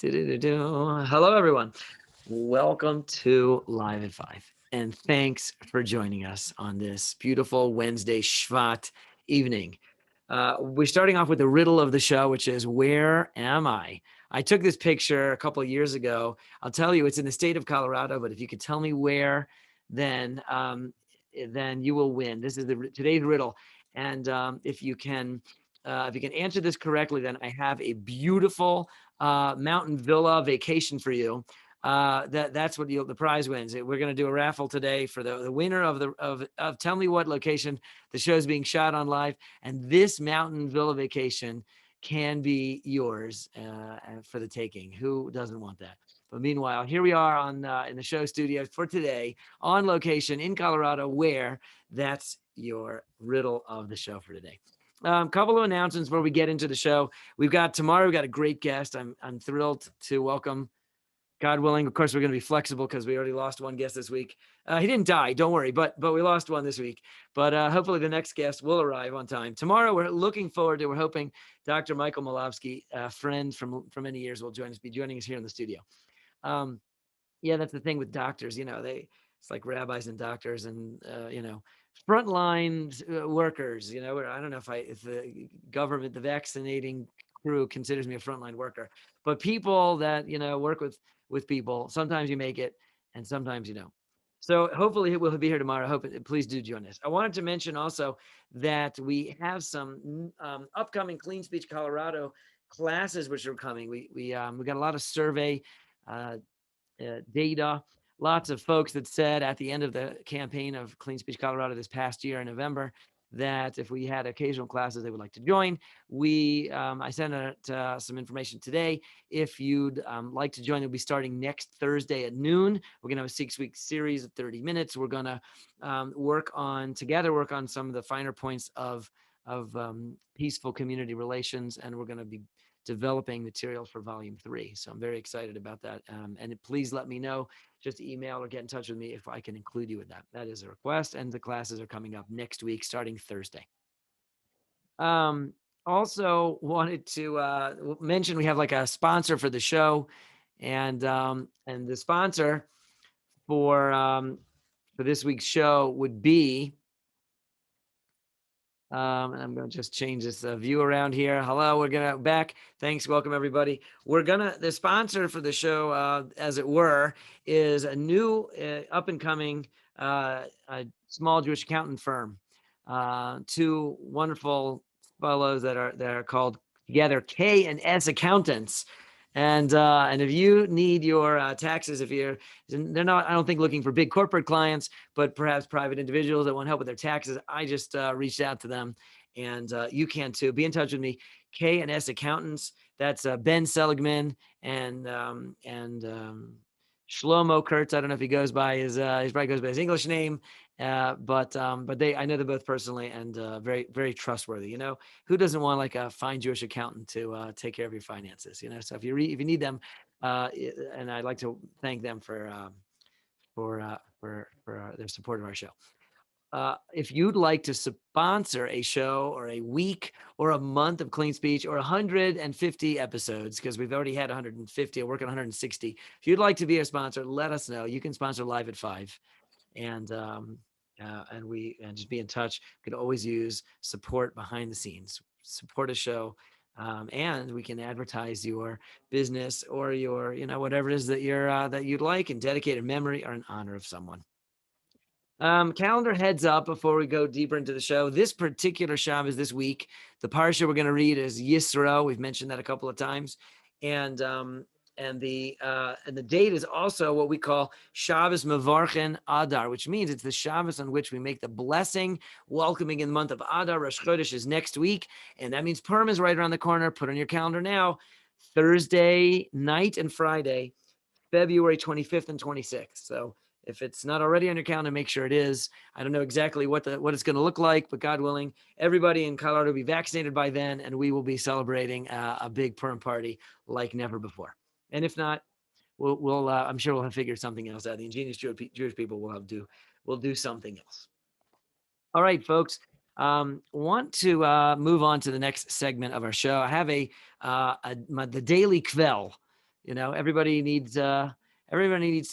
Hello, everyone. Welcome to Live at 5. And thanks for joining us on this beautiful Wednesday Shvat evening. We're starting off with the riddle of the show, which is, where am I? I took this picture a couple of years ago. I'll tell you, it's in the state of Colorado, but if you could tell me where, then you will win. This is today's riddle. And if you can answer this correctly, then I have a beautiful mountain villa vacation for you. That's what the prize wins. We're going to do a raffle today for the winner of tell me what location the show is being shot on live, and this mountain villa vacation can be yours for the taking. Who doesn't want that? But meanwhile, here we are in the show studio for today, on location in Colorado, where that's your riddle of the show for today. Couple of announcements before we get into the show. Tomorrow we've got a great guest. I'm thrilled to welcome, God willing. Of course, we're going to be flexible because we already lost one guest this week. He didn't die, don't worry, but we lost one this week. But hopefully the next guest will arrive on time. Tomorrow, we're hoping Dr. Michael Malowski, a friend from many years, will be joining us here in the studio. Yeah, that's the thing with doctors. It's like rabbis and doctors and, frontline workers. I don't know if the government, the vaccinating crew considers me a frontline worker, but people that, work with people, sometimes you make it and sometimes you don't. So hopefully we'll be here tomorrow. Please do join us. I wanted to mention also that we have some upcoming Clean Speech Colorado classes which are coming. We got a lot of survey data. Lots of folks that said at the end of the campaign of Clean Speech Colorado this past year in November that if we had occasional classes they would like to join. I sent out some information today. If you'd like to join, it'll be starting next Thursday at noon. We're going to have a 6-week series of 30 minutes. We're going to work on some of the finer points of peaceful community relations, and we're going to be developing materials for volume 3. So I'm very excited about that. And please let me know, just email or get in touch with me if I can include you with that. That is a request. And the classes are coming up next week, starting Thursday. Also wanted to mention we have like a sponsor for the show, and the sponsor for this week's show would be, and I'm going to just change this view around here. Hello, we're going to back. Thanks. Welcome, everybody. The sponsor for the show, as it were, is a new up and coming small Jewish accountant firm. Two wonderful fellows that are called together K&S Accountants. And if you need your taxes, they're not, I don't think, looking for big corporate clients, but perhaps private individuals that want help with their taxes, I just reached out to them, and you can too. Be in touch with me, K&S Accountants. That's Ben Seligman and Shlomo Kurtz. I don't know if he goes by he probably goes by his English name, but I know them both personally, and very, very trustworthy. Who doesn't want like a fine Jewish accountant to take care of your finances? So if you need them, and I'd like to thank them for their support of our show. If you'd like to sponsor a show or a week or a month of Clean Speech or 150 episodes, because we've already had 150, I work on 160. If you'd like to be a sponsor, let us know. You can sponsor Live at 5, and just be in touch. You could always use support behind the scenes, support a show, and we can advertise your business or your, whatever it is that you'd like, in dedicated memory or in honor of someone. Calendar heads up before we go deeper into the show. This particular Shabbos this week, the parsha we're going to read is Yisro. We've mentioned that a couple of times, and the date is also what we call Shabbos Mevarchen Adar, which means it's the Shabbos on which we make the blessing, welcoming in the month of Adar. Rosh Chodesh is next week, and that means Purim is right around the corner. Put on your calendar now. Thursday night and Friday, February 25th and 26th. So if it's not already on your calendar, make sure it is. I don't know exactly what it's going to look like, but God willing, everybody in Colorado will be vaccinated by then, and we will be celebrating a big Purim party like never before. And if not, I'm sure we'll have figured something else out. The ingenious Jewish people will do something else. All right, folks. Want to move on to the next segment of our show. I have the daily Kvel. Everybody needs to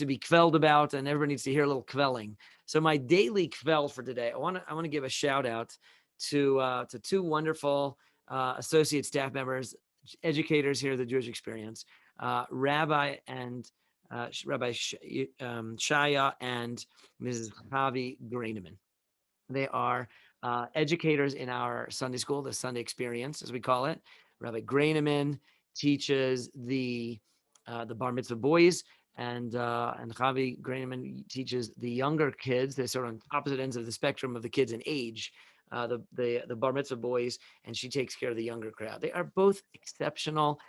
be kvelled about, and everybody needs to hear a little kvelling. So my daily Kvel for today, I want to give a shout out to two wonderful associate staff members, educators here at the Jewish Experience, Rabbi Shaya and Mrs. Javi Graineman. They are educators in our Sunday school, the Sunday Experience, as we call it. Rabbi Graineman teaches the bar mitzvah boys, and Javi Graineman teaches the younger kids. They're sort of on opposite ends of the spectrum of the kids in age. The bar mitzvah boys, and she takes care of the younger crowd. They are both exceptional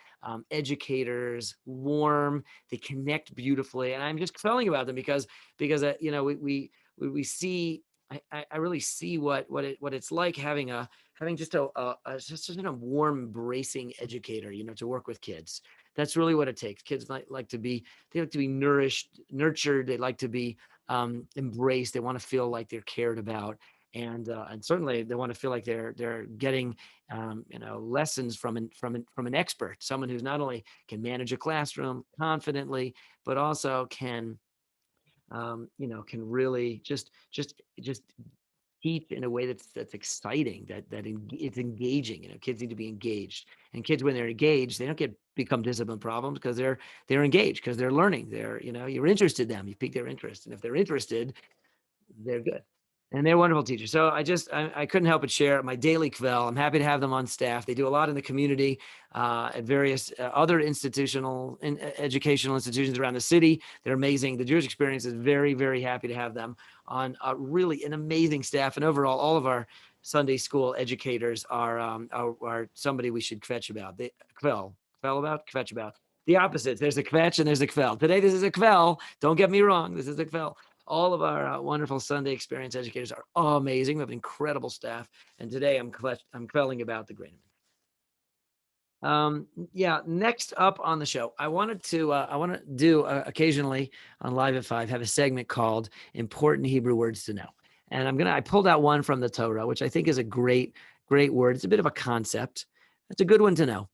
educators, warm. They connect beautifully, and I'm just telling about them because we see. I really see what it's like having just a warm, embracing educator, to work with kids. That's really what it takes. Kids like to be nourished, nurtured. They like to be embraced. They want to feel like they're cared about, and certainly they want to feel like they're getting lessons from an expert, someone who's not only can manage a classroom confidently, but also can can really just teach in a way that's exciting, it's engaging. Kids need to be engaged, and kids, when they're engaged, they don't become discipline problems because they're engaged, because they're learning. You're interested in them. You pique their interest, and if they're interested, they're good. And they're wonderful teachers. So I couldn't help but share my daily Kvel. I'm happy to have them on staff. They do a lot in the community at various other educational institutions around the city. They're amazing. The Jewish Experience is very, very happy to have them on really an amazing staff. And overall, all of our Sunday school educators are somebody we should kvetch about. Kvetch about. The opposites. There's a kvetch and there's a kvel. Today, this is a kvel. Don't get me wrong. This is a kvel. All of our wonderful Sunday Experience educators are amazing. We have an incredible staff. And today I'm quelling about the Graineman. Next up on the show, I want to do occasionally on Live at 5, have a segment called Important Hebrew Words to Know. And I pulled out one from the Torah, which I think is a great word. It's a bit of a concept. It's a good one to know.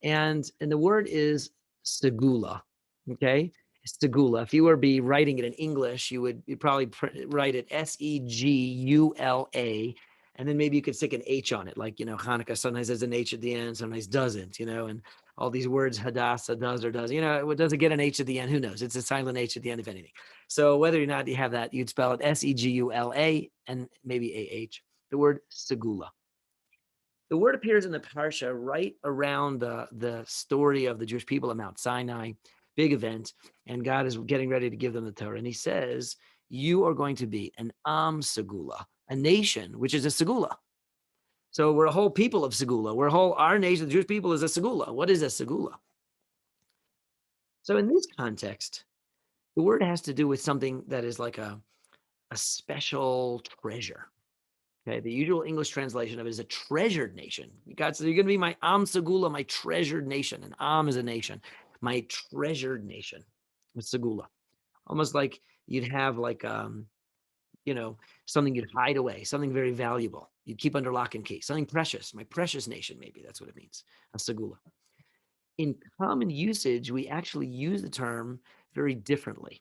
And the word is segula. Okay. Segula. If you were writing it in English, you'd probably write it Segula, and then maybe you could stick an H on it. Like, Hanukkah sometimes has an H at the end, sometimes doesn't, and all these words, Hadassah does or does, does it get an H at the end? Who knows? It's a silent H at the end, if anything. So whether or not you have that, you'd spell it Segula and maybe AH, the word segula. The word appears in the Parsha right around the story of the Jewish people at Mount Sinai, big event, and God is getting ready to give them the Torah. And he says, you are going to be an Am Segula, a nation, which is a Segula. So we're a whole people of Segula. Our nation, the Jewish people, is a Segula. What is a Segula? So in this context, the word has to do with something that is like a special treasure. Okay, the usual English translation of it is a treasured nation. God says, you're going to be my Am Segula, my treasured nation. And Am is a nation, my treasured nation. With Segula. Almost like you'd have something you'd hide away, something very valuable. You'd keep under lock and key, something precious, my precious nation, maybe that's what it means, a Segula. In common usage, we actually use the term very differently.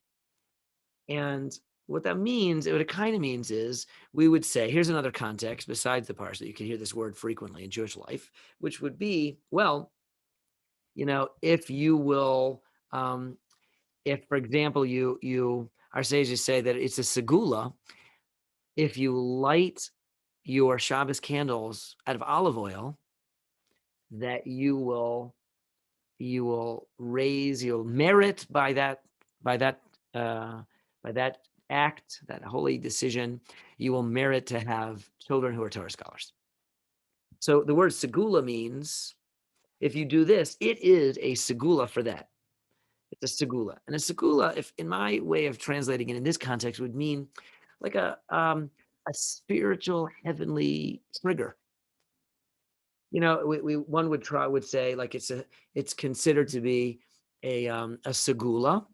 And what it kind of means is, we would say, here's another context besides the parsha. You can hear this word frequently in Jewish life, which would be, well, if you will, if, for example, our sages say that it's a segula, if you light your Shabbos candles out of olive oil, that you'll merit by that act, that holy decision, you will merit to have children who are Torah scholars. So the word segula means, if you do this, it is a segula for that. It's a segula. And a segula, if in my way of translating it in this context, would mean like a spiritual heavenly trigger. One would say, like, it's considered to be a segula,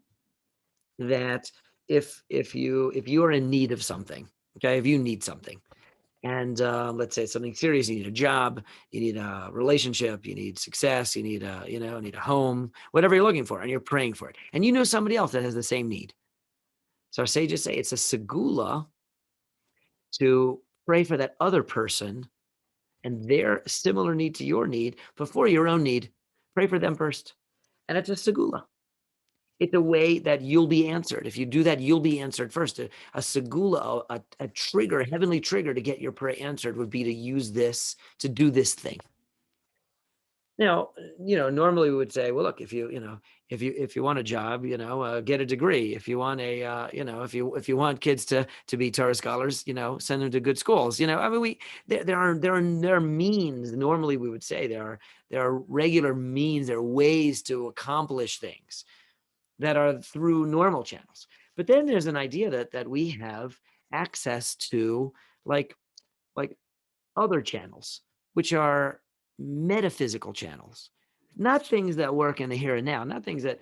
that if you are in need of something, okay, if you need something, And let's say it's something serious. You need a job, you need a relationship, you need success, you need need a home, whatever you're looking for, and you're praying for it. And you know somebody else that has the same need. So our sages say it's a segula to pray for that other person and their similar need to your need before your own need. Pray for them first. And it's a segula. It's a way that you'll be answered. If you do that, you'll be answered first. A segula, a trigger, a heavenly trigger to get your prayer answered would be to use this, to do this thing. Now, normally we would say, well, look, if you want a job, get a degree. If you want if you want kids to be Torah scholars, send them to good schools. I mean, there are means. Normally, we would say there are regular means, there are ways to accomplish things that are through normal channels. But then there's an idea that we have access to, like like other channels, which are metaphysical channels, not things that work in the here and now, not things that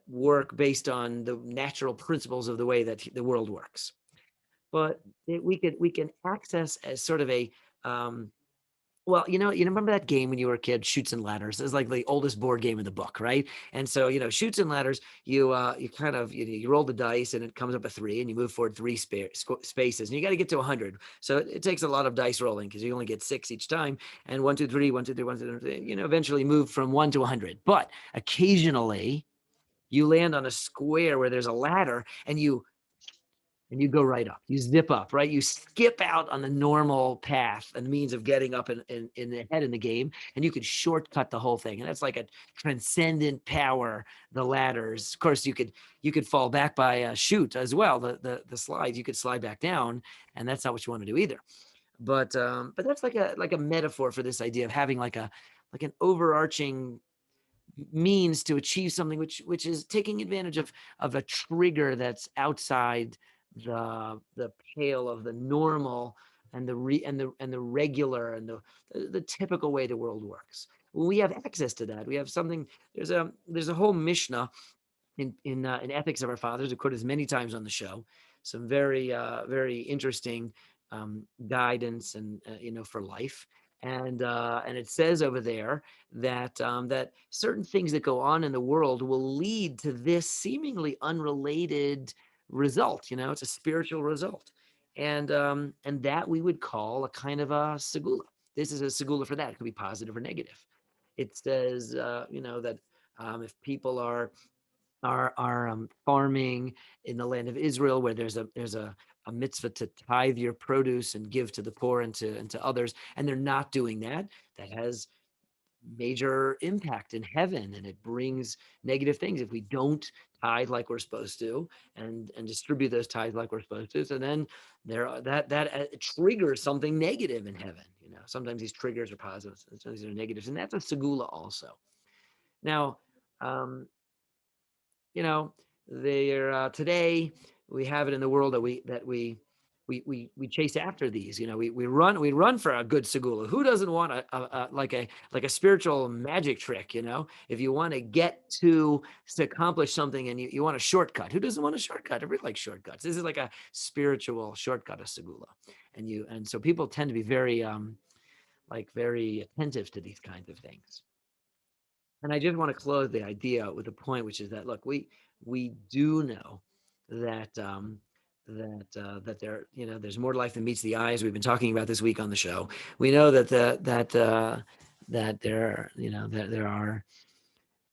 work based on the natural principles of the way that the world works, but we can access as sort of a well, you remember that game when you were a kid, Shoots and Ladders? It's like the oldest board game in the book, right? And so, Shoots and Ladders, you kind of you roll the dice and it comes up a three, and you move forward three spaces, and you got to get to 100. So it takes a lot of dice rolling because you only get six each time, and 1, 2, 3, 1, 2, 3, 1, 2, 3, eventually move from 1 to 100. But occasionally, you land on a square where there's a ladder, and you go right up. You zip up, right? You skip out on the normal path and means of getting up in the head in the game, and you could shortcut the whole thing. And that's like a transcendent power. The ladders, of course, you could fall back by a chute as well. The slides, you could slide back down, and that's not what you want to do either. But that's like a metaphor for this idea of having like an overarching means to achieve something which is taking advantage of a trigger that's outside the pale of the normal and the regular and the typical way the world works. When we have access to that, we have something. There's a whole Mishnah in Ethics of Our Fathers, quoted as many times on the show. Some very interesting guidance and for life. And it says over there that certain things that go on in the world will lead to this seemingly unrelated result. It's a spiritual result, and that we would call a kind of a segula. This is a segula for that. It could be positive or negative. It says that if people are farming in the land of Israel, where there's a mitzvah to tithe your produce and give to the poor and to others, and they're not doing that, that has major impact in heaven, and it brings negative things if we don't tithe like we're supposed to and distribute those tithes like we're supposed to. So then that triggers something negative in heaven. Sometimes these triggers are positive, sometimes they're negatives, and that's a segula also. Now, um, you know, they're today we have it in the world that we chase after these. We run for a good segula. Who doesn't want a spiritual magic trick? If you want to get to accomplish something and you want a shortcut, who doesn't want a shortcut? Everybody likes shortcuts. This is like a spiritual shortcut, a segula, and so people tend to be very attentive to these kinds of things. And I just want to close the idea with a point, which is that look, we do know that there's more to life than meets the eyes. We've been talking about this week on the show. We know that there are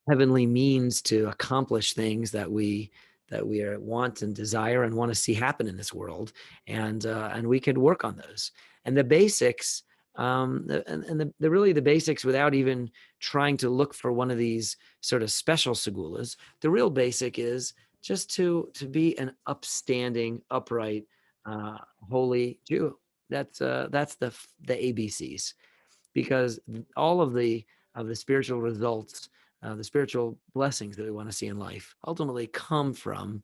heavenly means to accomplish things that we want and desire and want to see happen in this world, and we could work on those. And the basics, and the really the basics, without even trying to look for one of these sort of special segulas. The real basic is just to be an upstanding, upright, uh, holy Jew. That's the ABCs, because all of the spiritual results, the spiritual blessings that we want to see in life, ultimately come from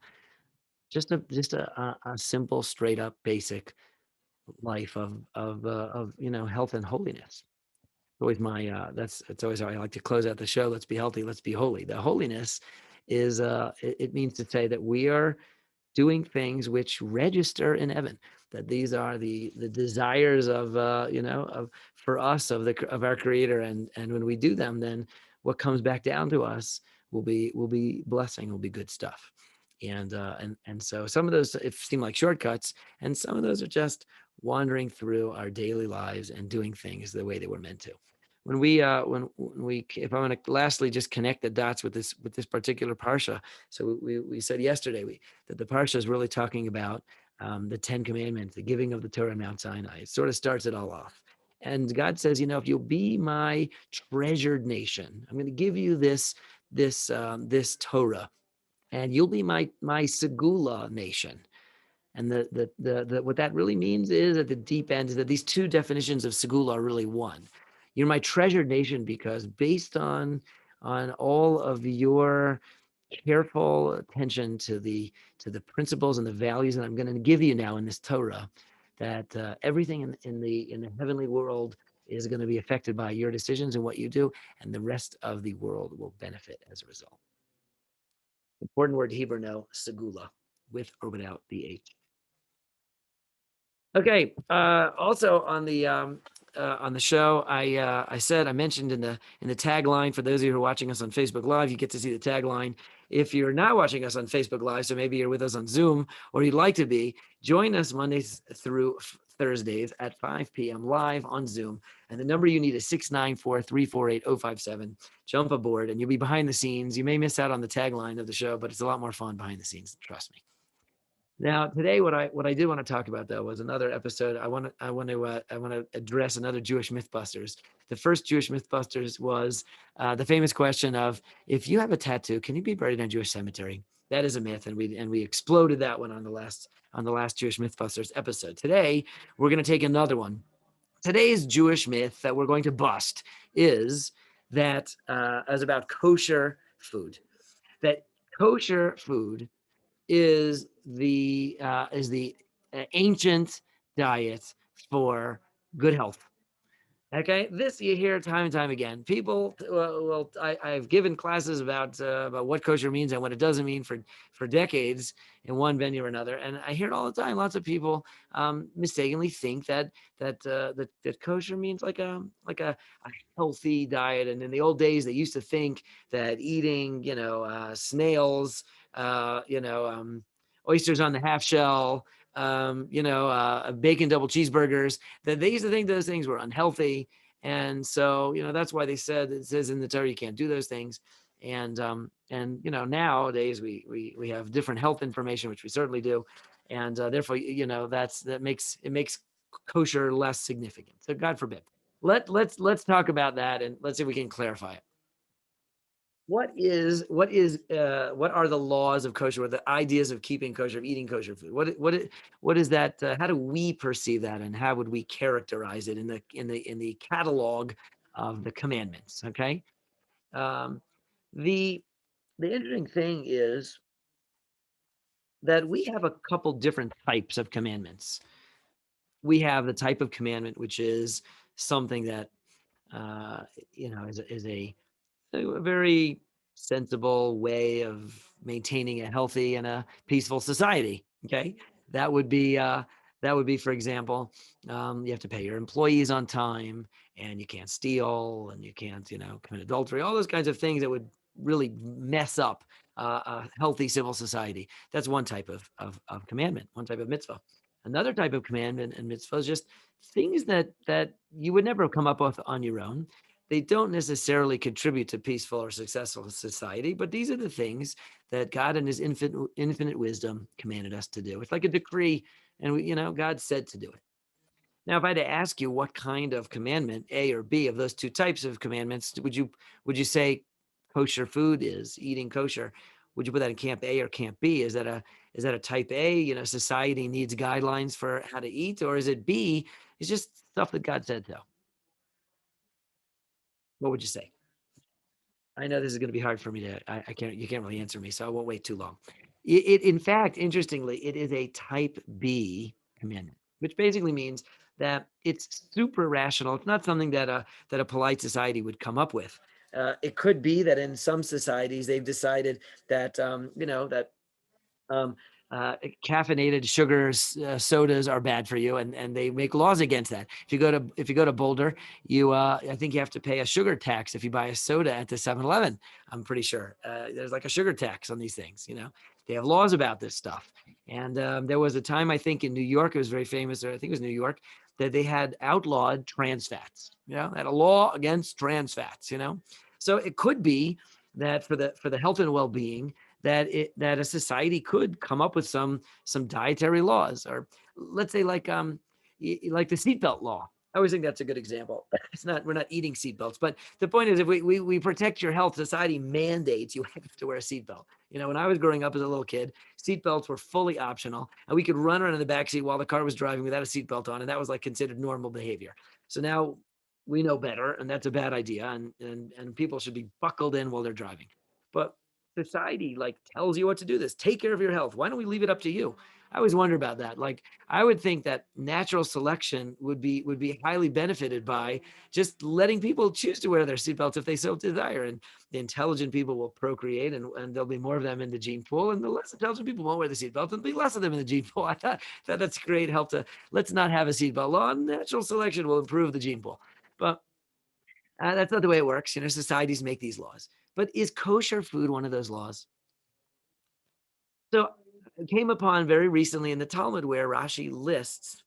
just a simple, straight up, basic life of health and holiness. Always my it's always how I like to close out the show. Let's be healthy. Let's be holy. The holiness is it means to say that we are doing things which register in heaven. That these are the desires of of for us of our Creator, and when we do them, then what comes back down to us will be blessing, will be good stuff. And so some of those seem like shortcuts, and some of those are just wandering through our daily lives and doing things the way they were meant to. When we if I want to lastly just connect the dots with this particular parsha, so we said yesterday that the parsha is really talking about the Ten Commandments, the giving of the Torah on Mount Sinai. It sort of starts it all off. And God says, if you'll be my treasured nation, I'm going to give you this Torah, and you'll be my segula nation. And the what that really means is, at the deep end, is that these two definitions of segula are really one. You're my treasured nation because, based on all of your careful attention to the principles and the values that I'm going to give you now in this Torah, that everything in the heavenly world is going to be affected by your decisions and what you do, and the rest of the world will benefit as a result. Important word Hebrew, no, segula, with or without the H. Okay. Also on the show, I mentioned in the tagline, for those of you who are watching us on Facebook Live, you get to see the tagline. If you're not watching us on Facebook Live, so maybe you're with us on Zoom or you'd like to be, join us Mondays through Thursdays at 5 p.m. live on Zoom. And the number you need is 694-348-057. Jump aboard and you'll be behind the scenes. You may miss out on the tagline of the show, but it's a lot more fun behind the scenes. Trust me. Now, today, what I did want to talk about, though, was another episode. I want to address another Jewish Mythbusters. The first Jewish Mythbusters was the famous question of, if you have a tattoo, can you be buried in a Jewish cemetery? That is a myth, and we exploded that one on the last Jewish Mythbusters episode. Today, we're going to take another one. Today's Jewish myth that we're going to bust is that is about kosher food. That kosher food is the ancient diet for good health. Okay, this you hear time and time again. People, I've given classes about what kosher means and what it doesn't mean for decades in one venue or another, and I hear it all the time. Lots of people mistakenly think that kosher means like a healthy diet. And in the old days, they used to think that eating snails, oysters on the half shell, bacon double cheeseburgers, that they used to think those things were unhealthy. And so, that's why it says in the Torah, you can't do those things. Nowadays we have different health information, which we certainly do. And therefore, that makes kosher less significant. So God forbid. Let's talk about that, and let's see if we can clarify it. What are the laws of kosher, or the ideas of keeping kosher, of eating kosher food? What is that? How do we perceive that, and how would we characterize it in the catalog of the commandments? Okay, um, the the interesting thing is that we have a couple different types of commandments. We have the type of commandment which is something that uh, is a very sensible way of maintaining a healthy and a peaceful society. Okay, that would be for example, you have to pay your employees on time, and you can't steal, and you can't commit adultery, all those kinds of things that would really mess up a healthy civil society. That's one type of commandment, one type of mitzvah. Another type of commandment and mitzvah is just things that you would never come up with on your own. They don't necessarily contribute to peaceful or successful society, but these are the things that God in his infinite wisdom commanded us to do. It's like a decree, and God said to do it. Now, if I had to ask you what kind of commandment, A or B, of those two types of commandments, would you say kosher food is eating kosher? Would you put that in camp A or camp B? Is that a type A? Society needs guidelines for how to eat, or is it B? It's just stuff that God said so. What would you say? I know this is going to be hard for me I can't, you can't really answer me, so I won't wait too long. In fact, interestingly, it is a type B commandment, which basically means that it's super rational. It's not something that a polite society would come up with. It could be that in some societies they've decided that that um, caffeinated sugars, sodas are bad for you, and they make laws against that. If you go to Boulder, I think you have to pay a sugar tax if you buy a soda at the 7-Eleven. I'm pretty sure there's like a sugar tax on these things. They have laws about this stuff. And there was a time, I think, in New York, it was very famous, or I think it was New York, that they had outlawed trans fats. Had a law against trans fats. So it could be that for the health and well-being, that a society could come up with some dietary laws, or let's say like the seatbelt law. I always think that's a good example. We're not eating seatbelts, but the point is, if we protect your health, society mandates you have to wear a seatbelt. When I was growing up as a little kid, seatbelts were fully optional, and we could run around in the backseat while the car was driving without a seatbelt on, and that was like considered normal behavior. So now we know better, and that's a bad idea, and people should be buckled in while they're driving. But society like tells you what to do. This take care of your health. Why don't we leave it up to you? I always wonder about that. Like, I would think that natural selection would be highly benefited by just letting people choose to wear their seatbelts if they so desire. And the intelligent people will procreate, and there'll be more of them in the gene pool, and the less intelligent people won't wear the seatbelt, and there'll be less of them in the gene pool. I thought that's great help to let's not have a seatbelt law. Natural selection will improve the gene pool. But that's not the way it works. Societies make these laws. But is kosher food one of those laws? So I came upon very recently in the Talmud where Rashi lists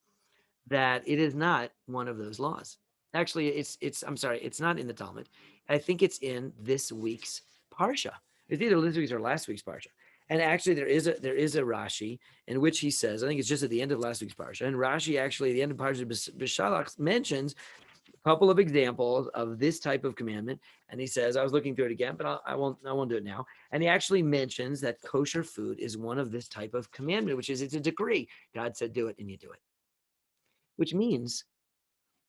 that it is not one of those laws. Actually, it's I'm sorry, it's not in the Talmud. I think it's in this week's parsha. It's either this week's or last week's parsha. And actually, there is a Rashi in which he says, I think it's just at the end of last week's parsha, and Rashi actually at the end of parsha Bishalach mentions couple of examples of this type of commandment. And he says, I was looking through it again, but I won't do it now. And he actually mentions that kosher food is one of this type of commandment, which is it's a decree. God said, do it, and you do it, which means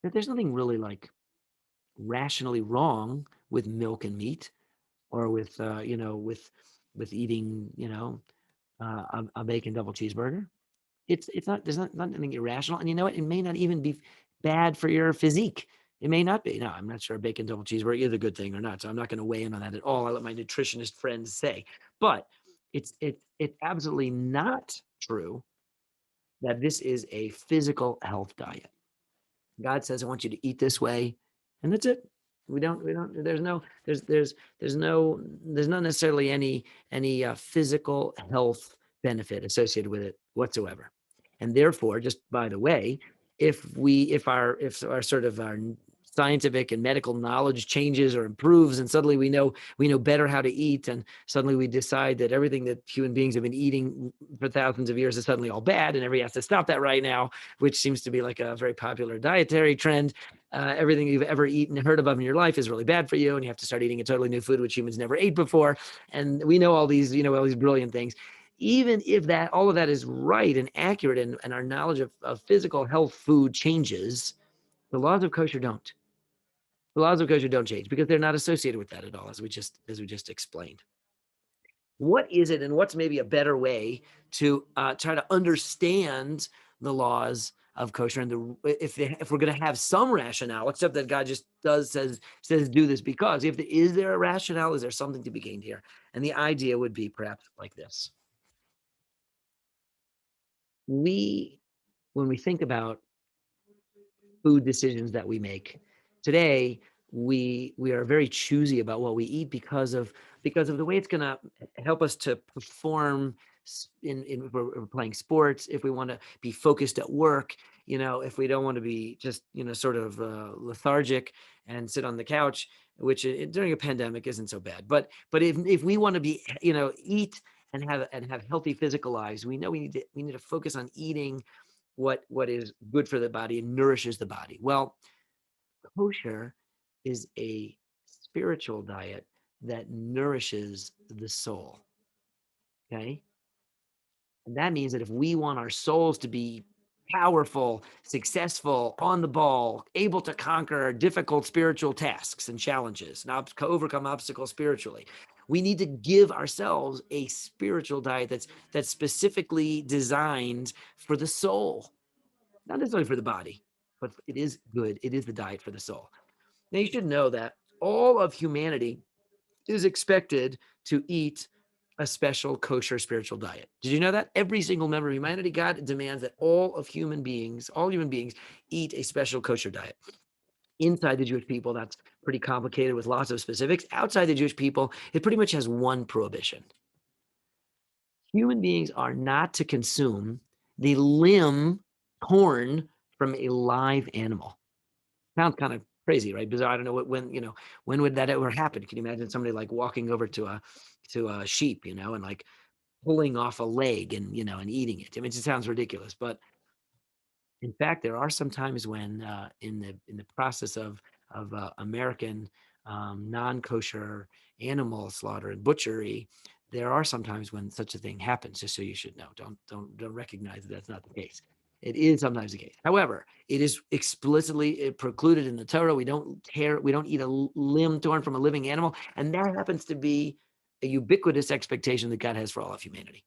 that there's nothing really like rationally wrong with milk and meat, or with eating, a bacon double cheeseburger. It's not there's not anything irrational, and you know what? It may not even be bad for your physique. It may not be. No, I'm not sure a bacon double cheeseburger is a good thing or not. So I'm not going to weigh in on that at all. I let my nutritionist friends say. But it's absolutely not true that this is a physical health diet. God says, I want you to eat this way, and that's it. We don't, there's not necessarily any physical health benefit associated with it whatsoever. And therefore, just by the way, if our sort of our scientific and medical knowledge changes or improves, and suddenly we know better how to eat, and suddenly we decide that everything that human beings have been eating for thousands of years is suddenly all bad, and everybody has to stop that right now, which seems to be like a very popular dietary trend. Everything you've ever eaten and heard of in your life is really bad for you, and you have to start eating a totally new food which humans never ate before. And we know all these brilliant things. Even if that all of that is right and accurate, and our knowledge of physical health food changes, the laws of kosher don't. The laws of kosher don't change because they're not associated with that at all, as we just explained. What is it, and what's maybe a better way to try to understand the laws of kosher, and if we're going to have some rationale, except that God just says do this because, is there a rationale? Is there something to be gained here? And the idea would be perhaps like this: we when we think about food decisions that we make today, we are very choosy about what we eat because of the way it's going to help us to perform in if we're playing sports, if we want to be focused at work, if we don't want to be just sort of lethargic and sit on the couch, which during a pandemic isn't so bad. But if we want to be eat and have healthy physical lives, we know we need to focus on eating what is good for the body and nourishes the body. Well, kosher is a spiritual diet that nourishes the soul. Okay. And that means that if we want our souls to be powerful, successful, on the ball, able to conquer difficult spiritual tasks and challenges, and overcome obstacles spiritually, we need to give ourselves a spiritual diet that's specifically designed for the soul. Not necessarily for the body, but it is good. It is the diet for the soul. Now, you should know that all of humanity is expected to eat a special kosher spiritual diet. Did you know that? Every single member of humanity, God demands that all human beings, eat a special kosher diet. Inside the Jewish people, that's pretty complicated with lots of specifics. Outside the Jewish people, it pretty much has one prohibition. Human beings are not to consume the limb torn from a live animal. Sounds kind of crazy, right? Bizarre. I don't know when would that ever happen? Can you imagine somebody like walking over to a sheep, and like pulling off a leg and eating it? I mean, it just sounds ridiculous. But in fact, there are some times when in the process of American non-kosher animal slaughter and butchery, there are some times when such a thing happens. Just so you should know, don't recognize that that's not the case. It is sometimes the case. However, it is explicitly precluded in the Torah. We don't eat a limb torn from a living animal, and that happens to be a ubiquitous expectation that God has for all of humanity.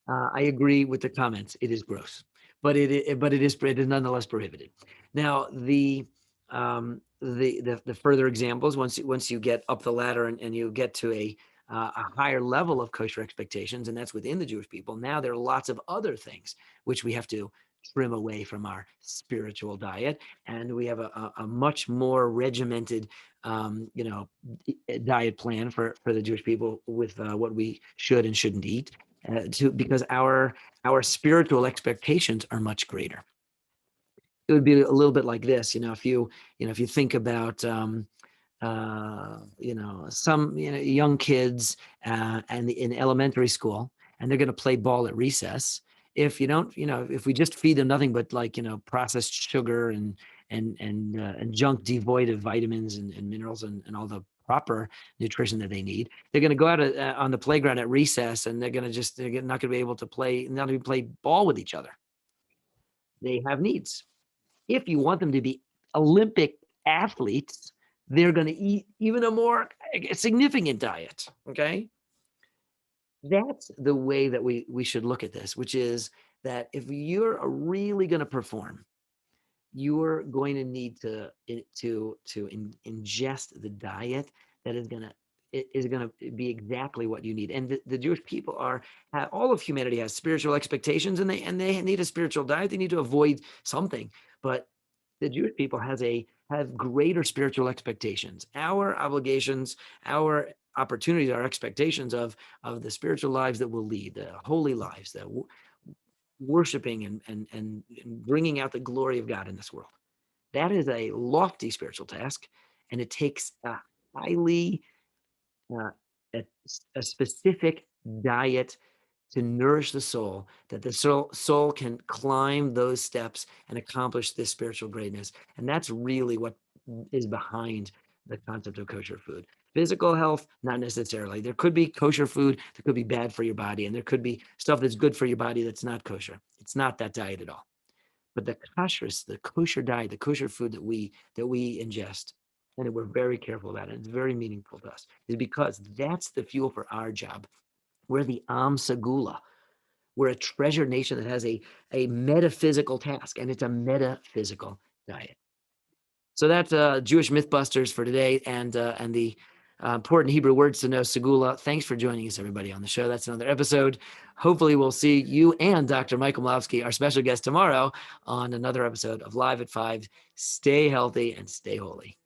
I agree with the comments. It is gross, but it is nonetheless prohibited. Now, the further examples, once you get up the ladder and you get to a higher level of kosher expectations, and that's within the Jewish people. Now there are lots of other things which we have to trim away from our spiritual diet, and we have a much more regimented diet plan for the Jewish people with what we should and shouldn't eat because our spiritual expectations are much greater. It would be a little bit like this, if you think about some young kids and in elementary school, and they're going to play ball at recess. If you don't, if we just feed them nothing but processed sugar and junk devoid of vitamins and minerals and all the proper nutrition that they need, they're going to go out on the playground at recess, and they're not going to be able to not even play ball with each other. They have needs. If you want them to be Olympic athletes, they're going to eat even a more significant diet. Okay. That's the way that we should look at this, which is that if you're really going to perform, you're going to need to ingest the diet that is going to be exactly what you need. And the Jewish people all of humanity has spiritual expectations, and they need a spiritual diet. They need to avoid something, but the Jewish people have greater spiritual expectations. Our obligations, our opportunities, our expectations of the spiritual lives that we'll lead, the holy lives, that worshiping and bringing out the glory of God in this world. That is a lofty spiritual task, and it takes a highly uh, a specific diet to nourish the soul, that the soul can climb those steps and accomplish this spiritual greatness. And that's really what is behind the concept of kosher food. Physical health, not necessarily. There could be kosher food that could be bad for your body, and there could be stuff that's good for your body that's not kosher. It's not that diet at all. But the kosher diet, the kosher food that we ingest, and we're very careful about it, it's very meaningful to us, is because that's the fuel for our job. We're the Am Segula. We're a treasured nation that has a metaphysical task, and it's a metaphysical diet. So that's Jewish Mythbusters for today, and the important Hebrew words to know, Segula. Thanks for joining us, everybody, on the show. That's another episode. Hopefully, we'll see you and Dr. Michael Malowski, our special guest, tomorrow on another episode of Live at 5. Stay healthy and stay holy.